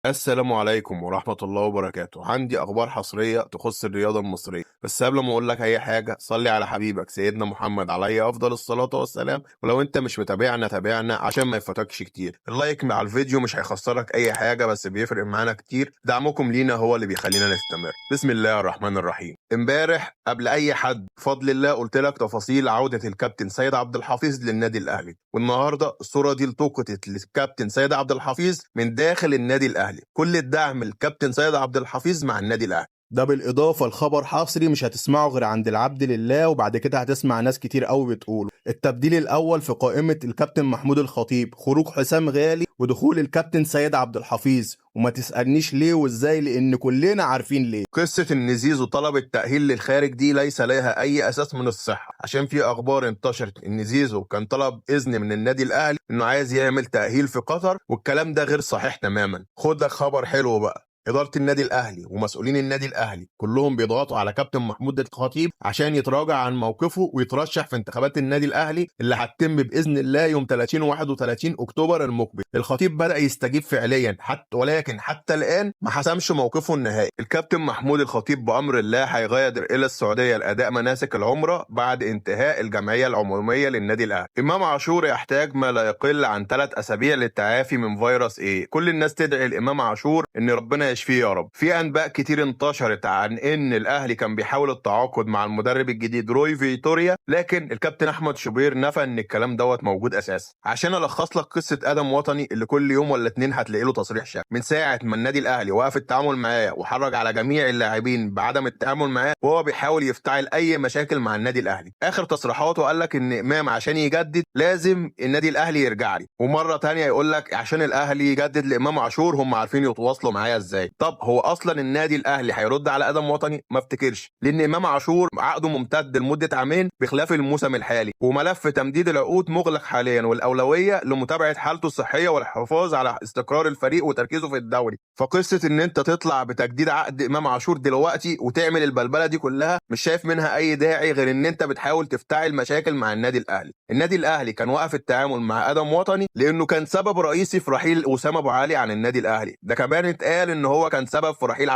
السلام عليكم ورحمة الله وبركاته. عندي أخبار حصرية تخص الرياضة المصرية، بس قبل ما أقول لك أي حاجة صلي على حبيبك سيدنا محمد عليه أفضل الصلاة والسلام. ولو أنت مش متابعنا تابعنا عشان ما يفوتكش كتير. اللايك مع الفيديو مش هيخسرك أي حاجة، بس بيفرق معانا كتير. دعمكم لينا هو اللي بيخلينا نستمر. بسم الله الرحمن الرحيم. امبارح قبل أي حد بفضل الله قلت لك تفاصيل عودة الكابتن سيد عبد الحفيظ للنادي الأهلي، والنهارده الصورة دي التقطت للكابتن سيد عبد الحفيظ من داخل النادي الأهلي. كل الدعم الكابتن سيد عبد الحفيظ مع النادي الاهلي. ده بالاضافه لخبر حصري مش هتسمعه غير عند العبد لله، وبعد كده هتسمع ناس كتير قوي بتقوله. التبديل الاول في قائمه الكابتن محمود الخطيب، خروج حسام غالي ودخول الكابتن سيد عبد الحفيظ. وما تسالنيش ليه وازاي، لان كلنا عارفين ليه. قصه ان زيزو طلب التاهيل للخارج دي ليس لها اي اساس من الصحه، عشان في اخبار انتشرت ان زيزو كان طلب اذن من النادي الاهلي انه عايز يعمل تاهيل في قطر، والكلام ده غير صحيح تماما. خد لك خبر حلو بقى. إدارة النادي الأهلي ومسؤولين النادي الأهلي كلهم بيضغطوا على كابتن محمود الخطيب عشان يتراجع عن موقفه ويترشح في انتخابات النادي الأهلي اللي هتتم بإذن الله يوم 30 و31 أكتوبر المقبل. الخطيب بدأ يستجيب فعليا ولكن حتى الآن ما حسمش موقفه النهائي. الكابتن محمود الخطيب بأمر الله هيغادر إلى السعودية لأداء مناسك العمرة بعد انتهاء الجمعية العمومية للنادي الأهلي. إمام عاشور يحتاج ما لا يقل عن 3 أسابيع للتعافي من فيروس إيه. كل الناس تدعي لإمام عاشور إن ربنا يشفيه يا رب. في انباء كتير انتشرت عن ان الاهلي كان بيحاول التعاقد مع المدرب الجديد روي فيتوريا، لكن الكابتن احمد شوبير نفى ان الكلام دوت موجود اساسا. عشان الخص لك قصه ادم وطني اللي كل يوم ولا اتنين هتلاقي له تصريح شكل من ساعه ما النادي الاهلي وقف التعامل معاه وحرج على جميع اللاعبين بعدم التعامل معاه، وهو بيحاول يفتعل اي مشاكل مع النادي الاهلي. اخر تصريحاته قال لك ان امام عشان يجدد لازم النادي الاهلي يرجع لي، ومره تانية يقول لك عشان الاهلي يجدد لامام عاشور هم عارفين يتواصلوا معايا ازاي. طب هو اصلا النادي الاهلي هيرد على ادم وطني؟ ما افتكرش، لان امام عاشور عقده ممتد لمده عامين بخلاف الموسم الحالي، وملف تمديد العقود مغلق حاليا، والاولويه لمتابعه حالته الصحيه والحفاظ على استقرار الفريق وتركيزه في الدوري. فقصه ان انت تطلع بتجديد عقد امام عاشور دلوقتي وتعمل البلبله دي كلها مش شايف منها اي داعي غير ان انت بتحاول تفتعل مشاكل مع النادي الاهلي. النادي الاهلي كان واقف التعامل مع ادم وطني لانه كان سبب رئيسي في رحيل اسامه ابو علي عن النادي الاهلي. ده كمان اتقال ان هو كان سبب في رحيل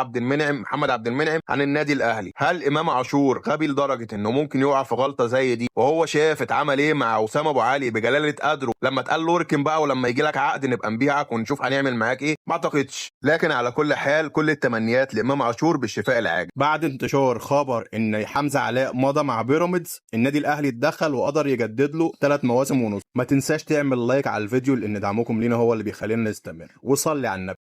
محمد عبد المنعم عن النادي الاهلي. هل امام عاشور غبي لدرجه انه ممكن يقع في غلطه زي دي وهو شاف اتعمل ايه مع اسامه ابو علي بجلاله قدره لما اتقال له اركن بقى ولما يجي لك عقد نبقى نبيعك ونشوف هنعمل معاك ايه؟ ما اعتقدش. لكن على كل حال كل التمنيات لامام عاشور بالشفاء العاجل. بعد انتشار خبر ان حمزه علاء مضى مع بيراميدز، النادي الاهلي اتدخل وقدر يجدد له 3 مواسم ونص. ما تنساش تعمل لايك على الفيديو لان دعمكم لينا هو اللي بيخلينا نستمر، وصلي على النبي.